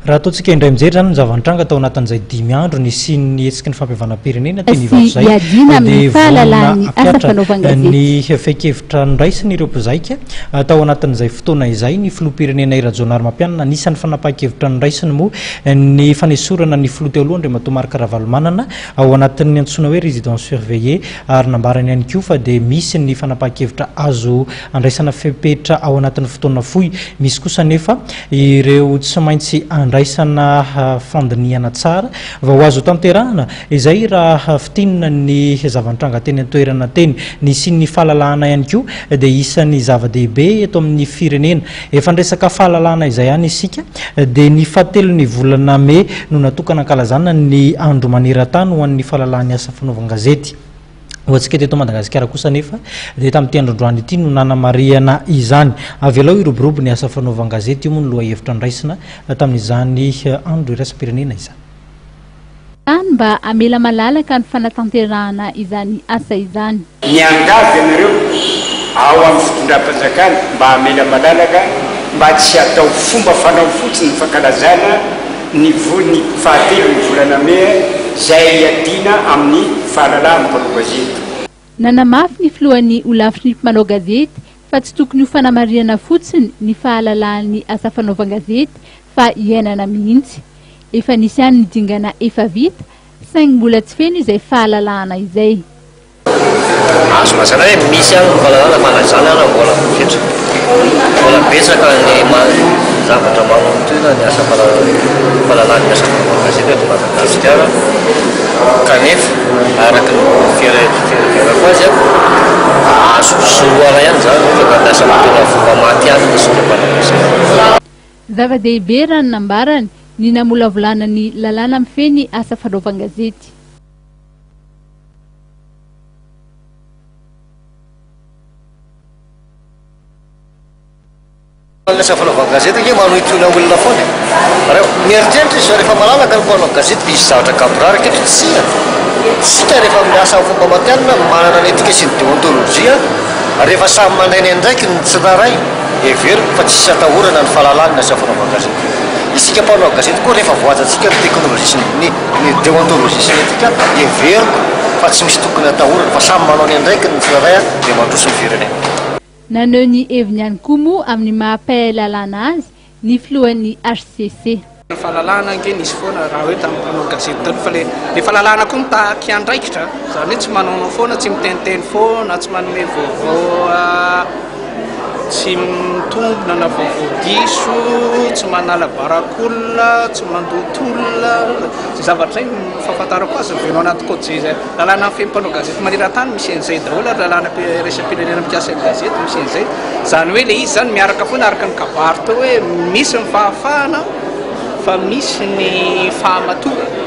raha ataontsika indray mijery zany ny zava-nitranga tao anatin'izay 10 andro ny sy ny hetsika ny fampihavana-pirenena teny hivato zay dia ny feikevitra niraisiny ireo mpizaika tao anatin'izay fotoana izay ny filoha-pirenena Irajonary Mampianina anisan'ny fanapahan-kevitra niraisiny moa ny fanesorana ny filoha teo aloha Andriamatoa Marc Ravalomanana ao anatin'ny antsoina hoe résidence surveillée ary nambarany ihany koa fa dia misy ny fanapahan-kevitra azo andraisana fepetra ao anatin'ny fotoana fohy misy kosa nefa ireo tsy maintsy andraisana fandiniana tsara va ho azo tanterahana izay raha fitinina ny zava-nitranga teny an-toerana teny ny sy ny fahalalahana ihany koa dia isan'ny zava-dehibe eto amin'ny firenena efa nresaka fahalalahana izay ihany isika dia ny fahatelon'ny volana May no natokana ankalazana ny andro maneran-tany ho an'ny fahalalahany asa fanaovan-gazety ohatsika teto Madagasikara kosa nefa dia tamin'ity androandroany ity no nanamariana izany avy alao iroborobo ny asa fanaovan-gazety io moa ny loha hevitra niraisina tamin'izany andro iraisam-pirenena izany mba amela malalaka ny fanatanterahana izany asa izany miangavy ianareo ao amin'ny fitondram-panjakana mba amela malalaka mba tsy atao fomba fanao fotsiny fankalazana ny fahatelo ny volana May zay adina amin'ny fahalalahana mpanao gazety. Nanamafy ny filohan'ny olafitry ny mpanao gazety fa tsy tokony ho fanamariana fotsiny ny fahalalahan'ny asa fanaovan-gazety fa iainana mihitsy. Efa nisy ihany ny dingana efa vita saingy mbola tsy feno izay fahalalahana izay. Azo mazana hoe misy ihany ny fahalalahana fanazana na mbola fetra. Mbola betsaka ny zavatra magnontoina ny asa fahalalahana ny asa fanaovan-gazety eto Madagasikara kanefa araka ny fiarakako azy azo soroana ihany zany ohatra asa mitondra fomba-maty ihany ny sy ny mpanao gazety. Zava-dehibe raha ny nambarany ny namolavolana ny lalàna mifeny asa fanaovan-gazety. Asa fanaovan-gazety ke manohitoina olona foana reo mieritreritra izy rehefa malalaka ny mpanao gazety misy zavatra kaporary ketra tsika rehefa amin'ny asa fomba matianina manana ny etika sy ny déontologie rehefa samy mandainy andraiky ny tsiraray everiko fa tsisy atahorana ny fahalalahana ny asa fanaovan-gazety. Isika mpanao gazety koa rehefa voajantsika ny teknôlôjia sy ny déontologie sy ny etika everiko fa tsy misy tokony atahorana fa samy manao ny andraiky ny tsiraray dia mandroso ny firenena. Naneho ny heviny ihany koa moa amin'ny maha-pahalalana azy ny filohan'ny HCC. Fahalalahana ange nisy foana raha hoe tamin'ny mpanao gazety tany fa le fahalalahana koa mitaky andraikitra zany hoe tsy manao foana tsy miteniteny foana tsy manome vaovao tsy mitombona na vaovao diso tsy manala barakolona tsy mandotolona zay zavatra zay fahafantarako azy venao anaty kôdy zay lalàna amin'ny fempanao gazety maneran-tany misy an'izay daholo ary lalàna raisam-pirenena mikasa ny gazety misy an'izay zany hoe le izy zany miaraka foana araka ny kabary teo hoe misy ny fahafahana fa misy ny fahamatorana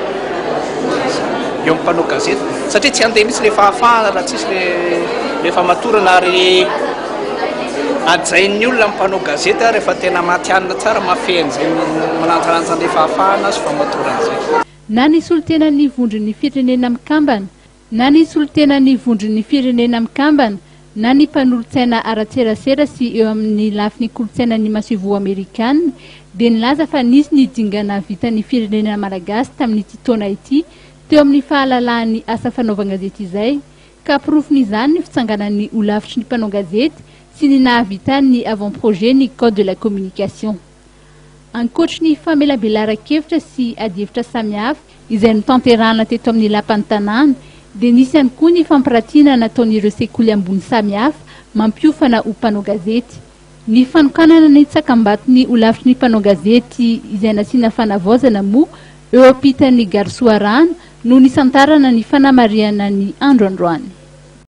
eo amin'ny mpanao gazety satria tsy andeha misy le fahafahana raha tsisy le fahamatorana ary ajain'ny olona mpanao gazety rehefa tena matianina tsara mafeny zay mananjalanja le fahafahana sy fahamatorana zay. Na ny solotenan'ny vondron'ny firenena mikambana na ny solotenan'ny vondron'ny firenena mikambana na ny mpanolontsaina ara-tserasera sy eo amin'ny lafin'ny kolontsainan'ny masivo amerikanina dia nilaza fa nisy ny dingana vitan'ny firenena malagasy tamin'ity taona ity teo amin'ny fahalalahan'ny asa fanaovan-gazety izay ka porofon'izany ny fitsanganan'ny olafitry ny mpanao gazety sy ny nahavitan'ny avant-projet ny code de la communication. Ankoatry ny famelabelaran-kevitra sy adi-hevitra samihafa izay notanterahana teto amin'ny lapan'ny tanàna dia nisy ihany koa ny fampiratiana nataon'ireo sekoly ambony samihafa mampiofana ho mpanao gazety. Ny fanokanana ny tsakambaton'ny olafitry ny mpanao gazety izay nasiana fanavaozana moa eo ampitan'ny Garsoarana no nisantarana ny fanamariana ny andro androany.